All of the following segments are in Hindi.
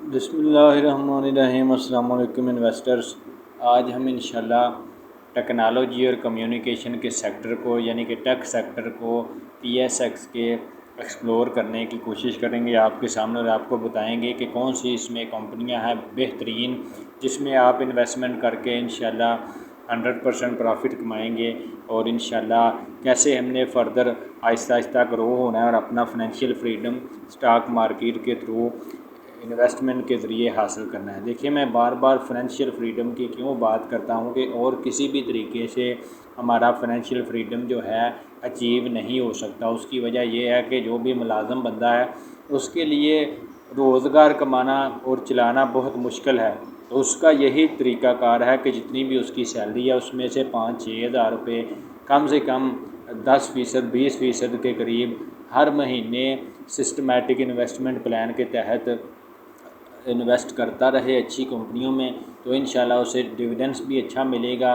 बिस्मिल्लाहिर्रहमानिर्रहीम। अस्सलाम वालेकुम इन्वेस्टर्स। आज हम इंशाल्लाह टेक्नोलॉजी और कम्युनिकेशन के सेक्टर को यानी कि टेक सेक्टर को TSX के एक्सप्लोर करने की कोशिश करेंगे आपके सामने, और आपको बताएंगे कि कौन सी इसमें कंपनियां हैं बेहतरीन जिसमें आप इन्वेस्टमेंट करके इंशाल्लाह 100% प्रॉफिट कमाएंगे, और इंशाल्लाह कैसे हमने फ़र्दर आहिस्ता आहिस्ता ग्रो होना है और अपना फाइनेंशियल फ्रीडम स्टॉक मार्केट के थ्रू इन्वेस्टमेंट के ज़रिए हासिल करना है। देखिए, मैं बार बार फाइनेंशियल फ्रीडम की क्यों बात करता हूँ कि और किसी भी तरीके से हमारा फाइनेंशियल फ्रीडम जो है अचीव नहीं हो सकता। उसकी वजह यह है कि जो भी मुलाज़म बंदा है उसके लिए रोज़गार कमाना और चलाना बहुत मुश्किल है। तो उसका यही तरीक़ाकार है कि जितनी भी उसकी सैलरी है उसमें से 5-6 हज़ार रुपये कम से कम 10% 20% के करीब हर महीने सिस्टमेटिक इन्वेस्टमेंट प्लान के तहत इन्वेस्ट करता रहे अच्छी कंपनियों में, तो इंशाल्लाह उसे डिविडेंड्स भी अच्छा मिलेगा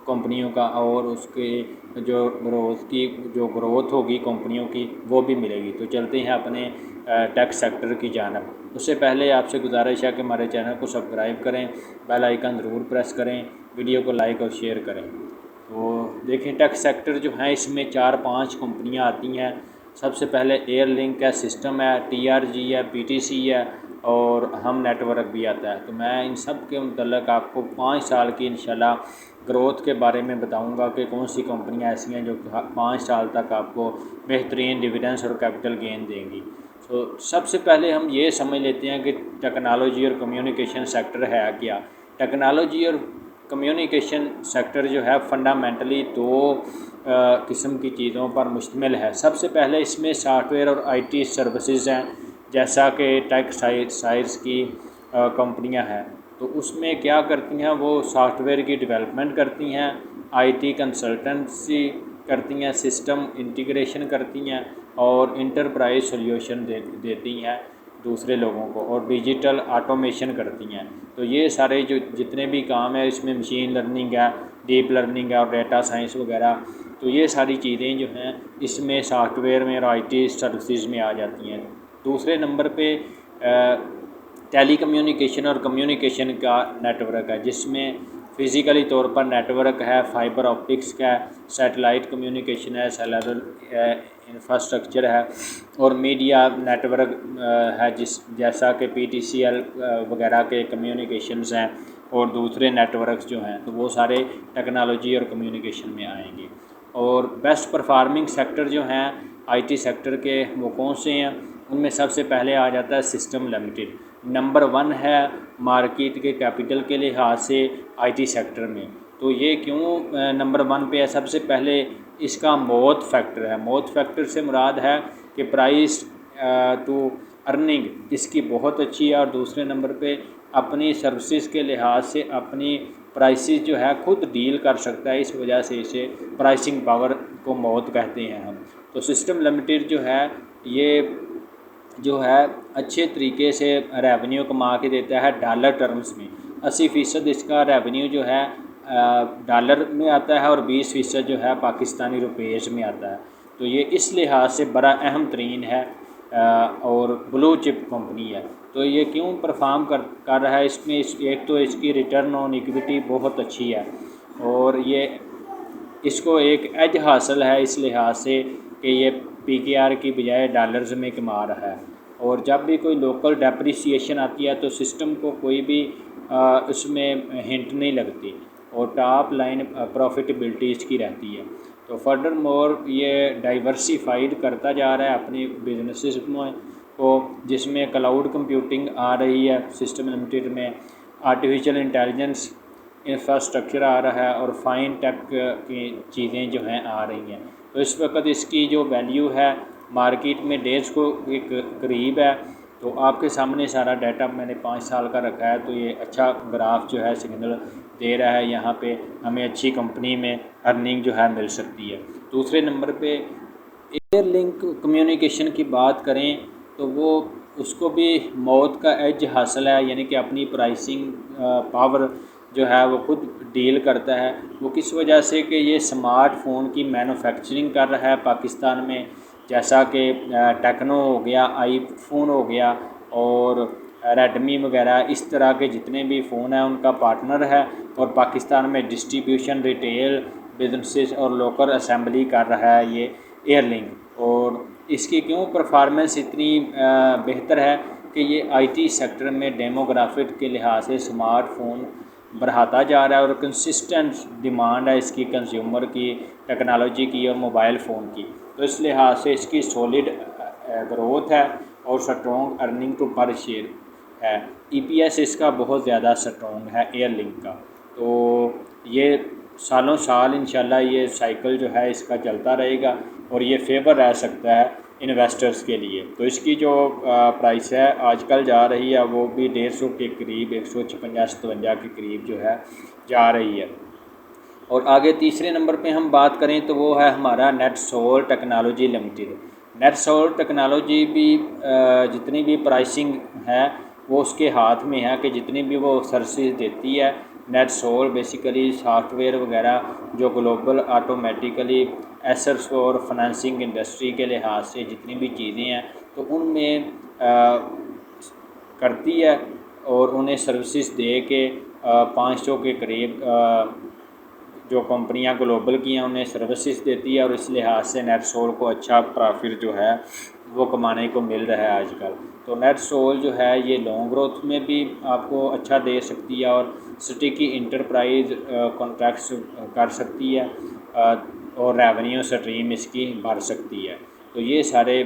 कंपनियों का, और उसके जो ग्रोथ होगी कंपनियों की वो भी मिलेगी। तो चलते हैं अपने टेक सेक्टर की जानब। उससे पहले आपसे गुजारिश है कि हमारे चैनल को सब्सक्राइब करें, बेल आइकन ज़रूर प्रेस करें, वीडियो को लाइक और शेयर करें। तो देखें, टेक सेक्टर जो है इसमें 4-5 कंपनियां आती हैं। सबसे पहले एयरलिंक है, सिस्टम है, TRG है, PTC है और हम नेटवर्क भी आता है। तो मैं इन सब के मतलब आपको 5 साल की इंशाल्लाह ग्रोथ के बारे में बताऊंगा कि कौन सी कंपनियां ऐसी हैं जो 5 साल तक आपको बेहतरीन डिविडेंड्स और कैपिटल गेन देंगी। तो सबसे पहले हम ये समझ लेते हैं कि टेक्नोलॉजी और कम्युनिकेशन सेक्टर है क्या। टेक्नोलॉजी और कम्युनिकेशन सेक्टर जो है फंडामेंटली दो किस्म की चीज़ों पर मुश्तमिल है। सबसे पहले इसमें सॉफ्टवेयर और IT सर्विसेज हैं, जैसा कि टेक साइट्स की कंपनियां हैं। तो उसमें क्या करती हैं, वो सॉफ्टवेयर की डेवलपमेंट करती हैं, IT कंसल्टेंसी करती हैं, सिस्टम इंटीग्रेशन करती हैं और इंटरप्राइज सॉल्यूशन देती हैं दूसरे लोगों को, और डिजिटल ऑटोमेशन करती हैं। तो ये सारे जो जितने भी काम है इसमें मशीन लर्निंग है, डीप लर्निंग है और डेटा साइंस वगैरह, तो ये सारी चीज़ें जो हैं इसमें सॉफ्टवेयर में और IT सर्विसेज में आ जाती हैं। दूसरे नंबर पे टेली कम्युनिकेशन और कम्युनिकेशन का नेटवर्क है, जिसमें फ़िज़िकली तौर पर नेटवर्क है, फाइबर ऑप्टिक्स का, सैटेलाइट कम्युनिकेशन है, सेलुलर इंफ्रास्ट्रक्चर है और मीडिया नेटवर्क है, जैसा कि PTCL वगैरह के कम्युनिकेशंस हैं, और दूसरे नेटवर्क्स जो हैं तो वो सारे टेक्नोलॉजी और कम्युनिकेशन में आएंगे। और बेस्ट परफॉर्मिंग सेक्टर जो हैं IT सेक्टर के वो कौन से हैं, उनमें सबसे पहले आ जाता है सिस्टम लिमिटेड। नंबर 1 है मार्केट के कैपिटल के लिहाज से IT सेक्टर में। तो ये क्यों नंबर 1 पे है? सबसे पहले इसका मौत फैक्टर है। मौत फैक्टर से मुराद है कि प्राइस टू अर्निंग इसकी बहुत अच्छी है, और दूसरे नंबर पे अपनी सर्विसेज के लिहाज से अपनी प्राइसेस जो है खुद डील कर सकता है, इस वजह से इसे प्राइसिंग पावर को मौत कहते हैं हम। तो सिस्टम लिमिटेड जो है ये जो है अच्छे तरीके से रेवेन्यू कमा के देता है डॉलर टर्म्स में। 80% इसका रेवेन्यू जो है डॉलर में आता है और 20% जो है पाकिस्तानी रुपीज़ में आता है। तो ये इस लिहाज से बड़ा अहम तरीन है और ब्लू चिप कंपनी है। तो ये क्यों परफॉर्म कर रहा है इसमें, एक तो इसकी रिटर्न ऑन इक्विटी बहुत अच्छी है, और ये इसको एक एज हासिल है इस लिहाज से कि ये PKR की बजाय डॉलर्स में कमा रहा है। और जब भी कोई लोकल डेप्रिसिएशन आती है तो सिस्टम को कोई भी उसमें हिंट नहीं लगती, और टॉप लाइन प्रॉफिटेबिलिटी इसकी रहती है। तो फर्दर मोर ये डाइवर्सिफाइड करता जा रहा है अपनी बिजनेसेस में को, जिसमें क्लाउड कंप्यूटिंग आ रही है सिस्टम लिमिटेड में, आर्टिफिशियल इंटेलिजेंस इंफ्रास्ट्रक्चर आ रहा है, और फाइन टेक की चीज़ें जो हैं आ रही हैं। तो इस वक्त इसकी जो वैल्यू है मार्केट में डेज को एक करीब है। तो आपके सामने सारा डाटा मैंने 5 साल का रखा है, तो ये अच्छा ग्राफ जो है सिग्नल दे रहा है। यहाँ पे हमें अच्छी कंपनी में अर्निंग जो है मिल सकती है। दूसरे नंबर पे एयरलिंक कम्युनिकेशन की बात करें तो वो उसको भी मौत का एज हासिल है, यानी कि अपनी प्राइसिंग पावर जो है वो खुद डील करता है। वो किस वजह से कि ये स्मार्टफोन की मैन्युफैक्चरिंग कर रहा है पाकिस्तान में, जैसा कि टेक्नो हो गया, आईफोन हो गया और रेडमी वगैरह इस तरह के जितने भी फ़ोन हैं उनका पार्टनर है और पाकिस्तान में डिस्ट्रीब्यूशन, रिटेल, बिजनेसेस और लोकल असेंबली कर रहा है ये एयरलिंक। और इसकी क्यों परफॉर्मेंस इतनी बेहतर है कि ये आईटी सेक्टर में डेमोग्राफिक के लिहाज से स्मार्टफोन बढ़ाता जा रहा है और कंसिस्टेंट डिमांड है इसकी कंज्यूमर की, टेक्नोलॉजी की और मोबाइल फ़ोन की। तो इस लिहाज से इसकी सॉलिड ग्रोथ है और स्ट्रॉन्ग अर्निंग टू पर शेयर है। ईपीएस इसका बहुत ज़्यादा स्ट्रॉन्ग है एयरलिंक का। तो ये सालों साल इंशाल्लाह ये साइकिल जो है इसका चलता रहेगा और ये फेवर रह सकता है इन्वेस्टर्स के लिए। तो इसकी जो प्राइस है आजकल जा रही है वो भी 150 के करीब, 156-57 के करीब जो है जा रही है। और आगे तीसरे नंबर पे हम बात करें तो वो है हमारा NetSol technology limited. NetSol technology भी जितनी भी प्राइसिंग है वो उसके हाथ में है कि जितनी भी वो सर्विस देती है। नेटसोल बेसिकली सॉफ्टवेयर वगैरह जो ग्लोबल ऑटोमेटिकली एसेट्स और फाइनेंसिंग इंडस्ट्री के लिहाज से जितनी भी चीज़ें हैं तो उनमें करती है और उन्हें सर्विसेज दे के 500 के करीब जो कंपनियां ग्लोबल की हैं उन्हें सर्विसेज देती है और इस लिहाज से नेटसोल को अच्छा प्रॉफिट जो है वो कमाने को मिल रहा है आजकल। तो नेटसोल जो है ये लॉन्ग ग्रोथ में भी आपको अच्छा दे सकती है और स्टिकी इंटरप्राइज कॉन्ट्रैक्ट्स कर सकती है और रेवेन्यू स्ट्रीम इसकी बढ़ सकती है। तो ये सारे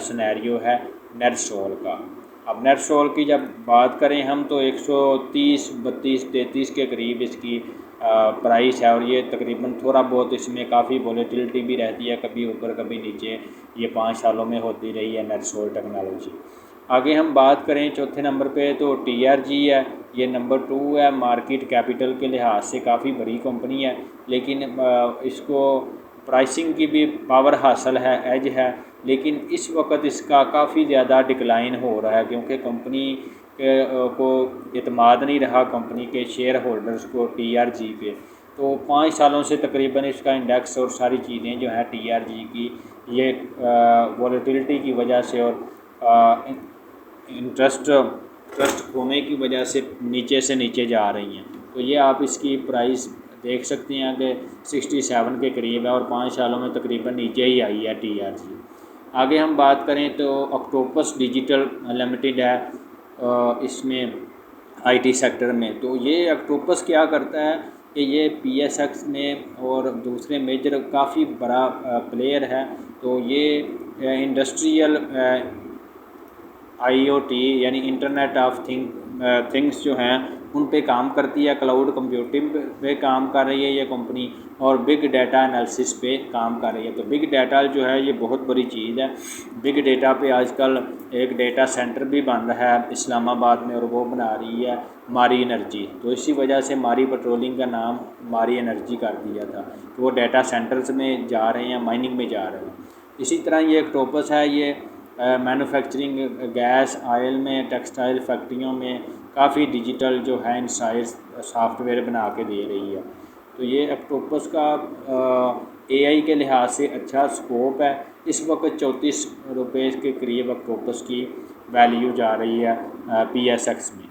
सिनेरियो है नेटसोल का। अब नेटसोल की जब बात करें हम तो 130, 32, 33 के करीब इसकी प्राइस है और ये तकरीबन थोड़ा बहुत इसमें काफ़ी वोलेटिलिटी भी रहती है, कभी ऊपर कभी नीचे, ये 5 सालों में होती रही है नेटसोल टेक्नोलॉजी। आगे हम बात करें चौथे नंबर पे तो टीआरजी है, ये नंबर 2 है। मार्केट कैपिटल के लिहाज से काफ़ी बड़ी कंपनी है लेकिन इसको प्राइसिंग की भी पावर हासिल है, एज है, लेकिन इस वक्त इसका काफ़ी ज़्यादा डिक्लाइन हो रहा है क्योंकि कंपनी को एतमाद नहीं रहा कंपनी के शेयर होल्डर्स को टीआरजी पे। तो 5 सालों से तकरीबन इसका इंडेक्स और सारी चीज़ें जो हैं टीआरजी की ये वॉलेटिलिटी की वजह से और ट्रस्ट खोने की वजह से नीचे जा रही हैं। तो ये आप इसकी प्राइस देख सकते हैं कि 67 के करीब है और 5 सालों में तकरीबन नीचे ही आई है टीआरजी। आगे हम बात करें तो ऑक्टोपस डिजिटल लिमिटेड है इसमें आईटी सेक्टर में। तो ये ऑक्टोपस क्या करता है कि ये पीएसएक्स में और दूसरे मेजर काफ़ी बड़ा प्लेयर है। तो ये इंडस्ट्रियल आईओटी यानी इंटरनेट ऑफ थिंग्स जो हैं उन पे काम करती है, क्लाउड कंप्यूटिंग पे काम कर रही है ये कंपनी और बिग डाटा एनालिसिस पे काम कर रही है। तो बिग डाटा जो है ये बहुत बड़ी चीज़ है। बिग डाटा पे आजकल एक डाटा सेंटर भी बन रहा है इस्लामाबाद में और वो बना रही है मारी एनर्जी। तो इसी वजह से मारी पेट्रोलिंग का नाम मारी एनर्जी कर दिया था। तो वो डाटा सेंटर्स में जा रहे हैं, माइनिंग में जा रहे हैं। इसी तरह ये ऑक्टोपस है, ये मैन्युफैक्चरिंग, गैस, ऑयल में, टेक्सटाइल फैक्ट्रियों में काफ़ी डिजिटल जो है इनसाइट्स सॉफ्टवेयर बना के दे रही है। तो ये ऑक्टोपस का एआई के लिहाज से अच्छा स्कोप है। इस वक्त 34 रुपये के करीब ऑक्टोपस की वैल्यू जा रही है पीएसएक्स में।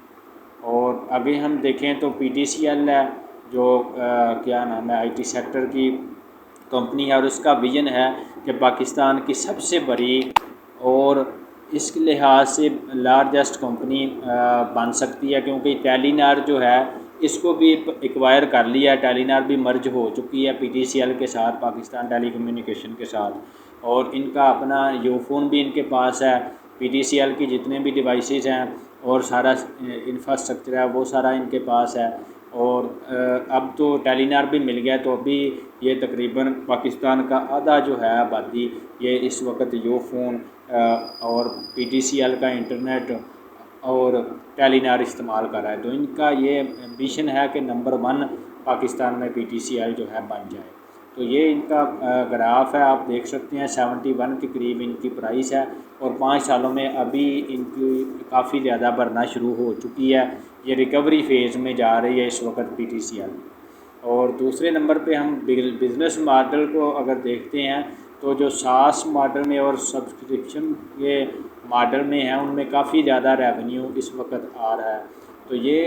और आगे हम देखें तो पीटीसीएल है जो क्या नाम है आईटी सेक्टर की कंपनी है और उसका विजन है कि पाकिस्तान की सबसे बड़ी और इस लिहाज से लार्जेस्ट कंपनी बन सकती है क्योंकि टेलीनार जो है इसको भी एक्वायर कर लिया है। टेलीनार भी मर्ज हो चुकी है पीटीसीएल के साथ, पाकिस्तान टेलीकम्युनिकेशन के साथ, और इनका अपना यूफोन भी इनके पास है। पीटीसीएल की जितने भी डिवाइसेस हैं और सारा इंफ्रास्ट्रक्चर है वो सारा इनके पास है। और अब तो टेलीनार भी मिल गया तो अभी ये तकरीबन पाकिस्तान का आधा जो है आबादी ये इस वक्त यूफोन और पीटीसीएल का इंटरनेट और टेलीनार इस्तेमाल कर रहा है। तो इनका ये एम्बिशन है कि नंबर 1 पाकिस्तान में पीटीसीएल जो है बन जाए। तो ये इनका ग्राफ है, आप देख सकते हैं 71 के करीब इनकी प्राइस है और 5 सालों में अभी इनकी काफ़ी ज़्यादा बढ़ना शुरू हो चुकी है। ये रिकवरी फेज़ में जा रही है इस वक्त पीटीसीएल। और दूसरे नंबर पे हम बिज़नेस मॉडल को अगर देखते हैं तो जो सास मॉडल में और सब्सक्रिप्शन के मॉडल में है उनमें काफ़ी ज़्यादा रेवेन्यू इस वक्त आ रहा है। तो ये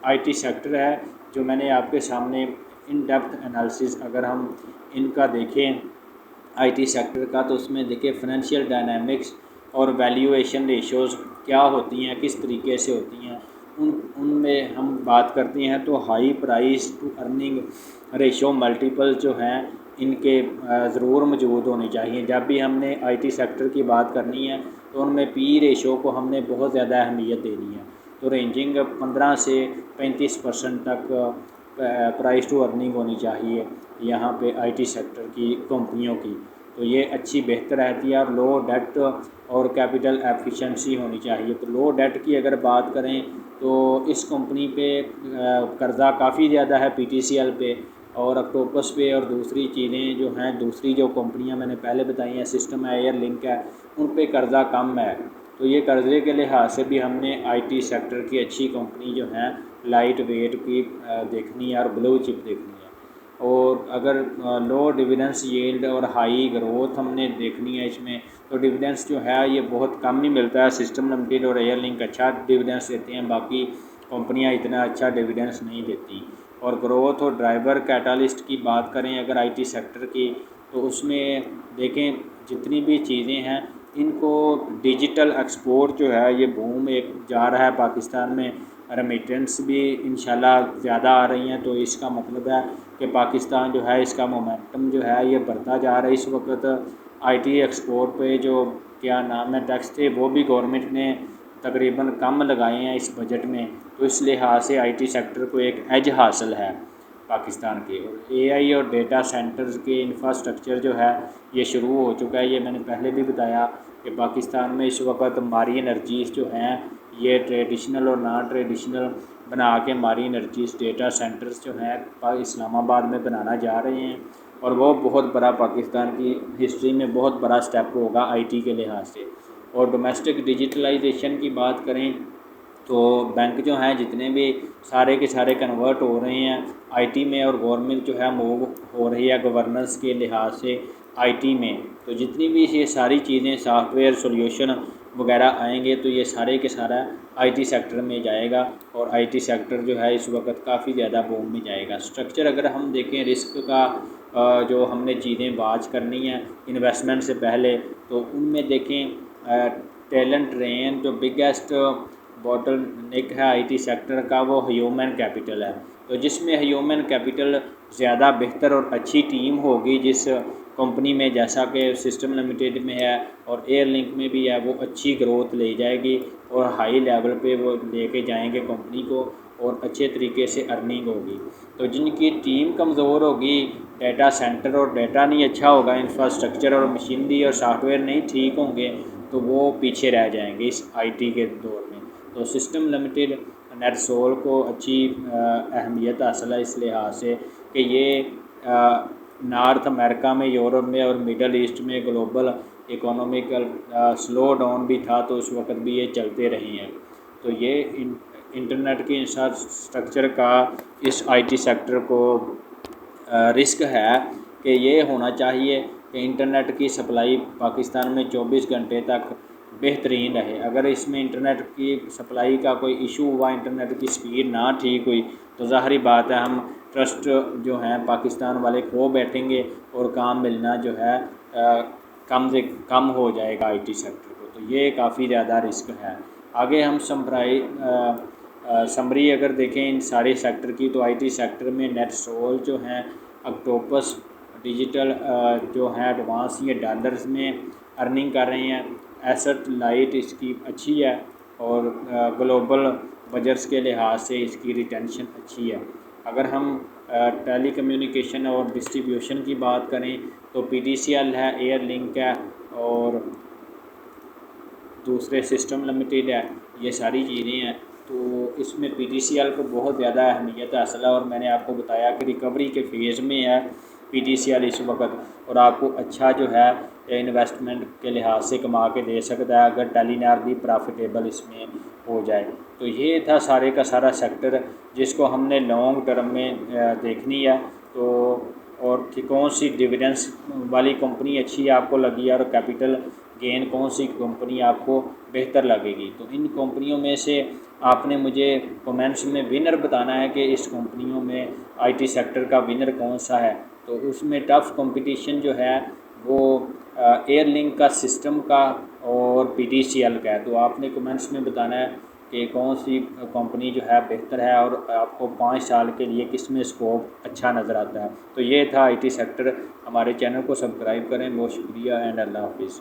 आईटी सेक्टर है जो मैंने आपके सामने इन डेप्थ एनालिसिस अगर हम इनका देखें आईटी सेक्टर का, तो उसमें देखिए फाइनेंशियल डायनामिक्स और वैल्यूएशन रेशोज़ क्या होती हैं, किस तरीके से होती हैं, उनमें हम बात करते हैं। तो high price to earning ratio multiple जो हैं इनके ज़रूर मौजूद होने चाहिए। जब भी हमने आईटी सेक्टर की बात करनी है तो उनमें पी रेशो को हमने बहुत ज़्यादा अहमियत देनी है। तो रेंजिंग 15 से 35% तक प्राइस टू अर्निंग होनी चाहिए यहाँ पे आईटी सेक्टर की कंपनियों की। तो ये अच्छी बेहतर रहती है। और लो डेट और कैपिटल एफिशिएंसी होनी चाहिए। तो लो डेट की अगर बात करें तो इस कंपनी पे कर्ज़ा काफ़ी ज़्यादा है पीटीसीएल पे और ऑक्टोपस पे, और दूसरी चीज़ें जो हैं दूसरी जो कंपनियां मैंने पहले बताई हैं सिस्टम है, एयर लिंक है, उन पे कर्ज़ा कम है। तो ये कर्ज़े के लिहाज से भी हमने आईटी सेक्टर की अच्छी कंपनी जो है लाइट वेट की देखनी है और ब्लू चिप देखनी है। और अगर लो डिविडेंस यील्ड और हाई ग्रोथ हमने देखनी है इसमें, तो डिविडेंस जो है ये बहुत कम ही मिलता है। सिस्टम लिमिटेड और एयर लिंक अच्छा डिविडेंस देते हैं, बाकी कंपनियां इतना अच्छा डिविडेंस नहीं देती। और ग्रोथ और ड्राइवर कैटालिस्ट की बात करें अगर आईटी सेक्टर की, तो उसमें देखें जितनी भी चीज़ें हैं इनको डिजिटल एक्सपोर्ट जो है ये बूम एक जा रहा है पाकिस्तान में। रेमिटेंस भी इंशाल्लाह ज़्यादा आ रही हैं, तो इसका मतलब है कि पाकिस्तान जो है इसका मोमेंटम जो है ये बढ़ता जा रहा है। इस वक्त आईटी एक्सपोर्ट पे जो क्या नाम है टैक्स थे वो भी गवर्नमेंट ने तकरीबन कम लगाए हैं इस बजट में। तो इस लिहाज से आईटी सेक्टर को एक एज हासिल है पाकिस्तान के। और एआई और डेटा सेंटर्स के इंफ्रास्ट्रक्चर जो है ये शुरू हो चुका है। ये मैंने पहले भी बताया कि पाकिस्तान में इस वक्त मारी एनर्जीज़ जो हैं ये ट्रेडिशनल और नॉन ट्रेडिशनल बना के मारी एनर्जीज़ डेटा सेंटर्स जो हैं इस्लामाबाद में बनाना जा रहे हैं। और वो बहुत बड़ा पाकिस्तान की हिस्ट्री में बहुत बड़ा स्टेप होगा आईटी के लिहाज से। और डोमेस्टिक डिजिटलाइजेशन की बात करें तो बैंक जो हैं जितने भी सारे के सारे कन्वर्ट हो रहे हैं आईटी में, और गवर्नमेंट जो है मूव हो रही है गवर्नेंस के लिहाज से आईटी में। तो जितनी भी ये सारी चीज़ें सॉफ्टवेयर सॉल्यूशन वगैरह आएंगे तो ये सारे के सारा आईटी सेक्टर में जाएगा। और आईटी सेक्टर जो है इस वक्त काफ़ी ज़्यादा बूम में जाएगा। स्ट्रक्चर अगर हम देखें रिस्क का जो हमने चीज़ें बात करनी है इन्वेस्टमेंट से पहले, तो उनमें देखें टैलेंट रेन जो बिगेस्ट बॉटल नेक है आईटी सेक्टर का वो ह्यूमन कैपिटल है। तो जिसमें ह्यूमन कैपिटल ज़्यादा बेहतर और अच्छी टीम होगी जिस कंपनी में, जैसा कि सिस्टम लिमिटेड में है और एयर लिंक में भी है, वो अच्छी ग्रोथ ले जाएगी और हाई लेवल पे वो लेके जाएंगे कंपनी को और अच्छे तरीके से अर्निंग होगी। तो जिनकी टीम कमज़ोर होगी, डाटा सेंटर और डाटा नहीं अच्छा होगा, इंफ्रास्ट्रक्चर और मशीनरी और सॉफ्टवेयर नहीं ठीक होंगे, तो वो पीछे रह जाएंगे इस आईटी के दौर में। तो सिस्टम लिमिटेड नेटसोल को अच्छी अहमियत हासिल है इस लिहाज से कि ये नॉर्थ अमेरिका में, यूरोप में और मिडल ईस्ट में ग्लोबल इकोनॉमिकल स्लो डाउन भी था तो उस वक्त भी ये चलते रहे हैं। तो ये इंटरनेट के इंफ्रास्ट्रक्चर का इस आईटी सेक्टर को रिस्क है कि ये होना चाहिए कि इंटरनेट की सप्लाई पाकिस्तान में 24 घंटे तक बेहतरीन रहे। अगर इसमें इंटरनेट की सप्लाई का कोई इशू हुआ, इंटरनेट की स्पीड ना ठीक हुई, तो ज़ाहरी बात है हम ट्रस्ट जो हैं पाकिस्तान वाले खो बैठेंगे और काम मिलना जो है कम से कम हो जाएगा आईटी सेक्टर को। तो ये काफ़ी ज़्यादा रिस्क है। आगे हम समरी अगर देखें इन सारे सेक्टर की, तो आईटी सेक्टर में नेटसोल जो हैं, ऑक्टोपस डिजिटल जो है एडवांस ये डॉलर्स में अर्निंग कर रहे हैं। एसेट लाइट इसकी अच्छी है और ग्लोबल बजट्स के लिहाज से इसकी रिटेंशन अच्छी है। अगर हम टेली कम्युनिकेशन और डिस्ट्रीब्यूशन की बात करें तो पीटीसीएल है, एयर लिंक है और दूसरे सिस्टम लिमिटेड है, ये सारी चीज़ें हैं। तो इसमें पीटीसीएल को बहुत ज़्यादा अहमियत हासिल है और मैंने आपको बताया कि रिकवरी के फेज़ में है पीटीसीएल इस वक्त, और आपको अच्छा जो है इन्वेस्टमेंट के लिहाज से कमा के दे सकता है अगर टेलीनॉर भी प्रॉफिटेबल इसमें हो जाए। तो ये था सारे का सारा सेक्टर जिसको हमने लॉन्ग टर्म में देखनी है। तो और कि कौन सी डिविडेंड्स वाली कंपनी अच्छी आपको लगी और कैपिटल गेन कौन सी कंपनी आपको बेहतर लगेगी। तो इन कंपनियों में से आपने मुझे कमेंट्स में विनर बताना है कि इस कंपनियों में आईटी सेक्टर का विनर कौन सा है। तो उसमें टफ कंपटीशन जो है वो एयरलिंक का, सिस्टम का और पीटीसीएल का है। तो आपने कमेंट्स में बताना है कि कौन सी कंपनी जो है बेहतर है और आपको 5 साल के लिए किस में स्कोप अच्छा नज़र आता है। तो ये था आईटी सेक्टर। हमारे चैनल को सब्सक्राइब करें। बहुत शुक्रिया एंड अल्लाह हाफिज़।